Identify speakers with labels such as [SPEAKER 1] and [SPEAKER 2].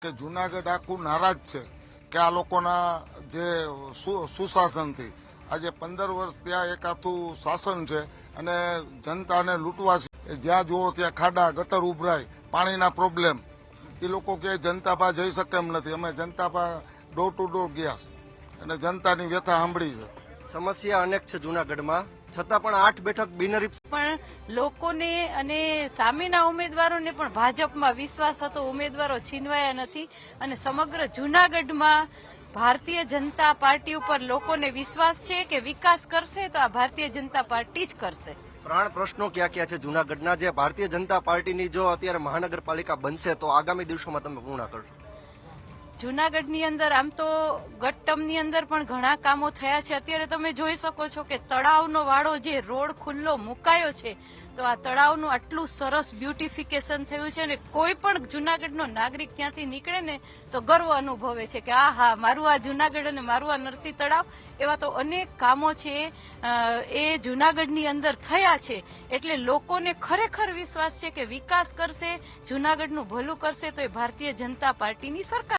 [SPEAKER 1] કે જુનાગઢ આખું નારાજ છે કે આ લોકોના જે સુશાસનથી આજે 15 વર્ષ ત્યાં એક આખું શાસન છે અને જનતાને લૂંટવા છે. જ્યાં જુઓ ત્યાં ખાડા ગટર ઉભરાય, પાણીના પ્રોબ્લેમ. એ લોકો કે જનતા પાસે જઈ શકે એમ નથી. અમે જનતા પાસે ડોર ટુ ડોર ગયા અને જનતાની વ્યથા સાંભળી છે.
[SPEAKER 2] સમસ્યા અનેક છે જુનાગઢમાં, છતાં પણ 8 બેઠક બિનહરીફ.
[SPEAKER 3] પણ લોકોને અને સામેના ઉમેદવારોને પણ ભાજપમાં વિશ્વાસ હતો. ઉમેદવારો છીનવાયા નથી અને સમગ્ર જૂનાગઢમાં ભારતીય જનતા પાર્ટી ઉપર લોકોને વિશ્વાસ છે કે વિકાસ કરશે તો આ ભારતીય જનતા પાર્ટી જ કરશે.
[SPEAKER 2] પ્રાણ પ્રશ્નો ક્યાં ક્યાં છે જુનાગઢના, જે ભારતીય જનતા પાર્ટીની જો અત્યારે મહાનગરપાલિકા બનશે તો આગામી દિવસોમાં તમે પૂર્ણ કરશો?
[SPEAKER 3] જૂનાગઢની અંદર આમ તો ગટ્ટમની અંદર પણ ઘણા કામો થયા છે. અત્યારે તમે જોઈ શકો છો કે તળાવનો વાળો જે રોડ ખુલ્લો મુકાયો છે, તો આ તળાવનું આટલું સરસ બ્યુટિફિકેશન થયું છે અને કોઈ પણ જૂનાગઢનો નાગરિક ત્યાંથી નીકળે ને તો ગર્વ અનુભવે છે કે આ હા, મારું આ જૂનાગઢ અને મારું આ નરસિંહ તળાવ. એવા તો અનેક કામો છે એ જૂનાગઢની અંદર થયા છે. એટલે લોકોને ખરેખર વિશ્વાસ છે કે વિકાસ કરશે, જૂનાગઢનું ભલું કરશે તો એ ભારતીય જનતા પાર્ટીની સરકાર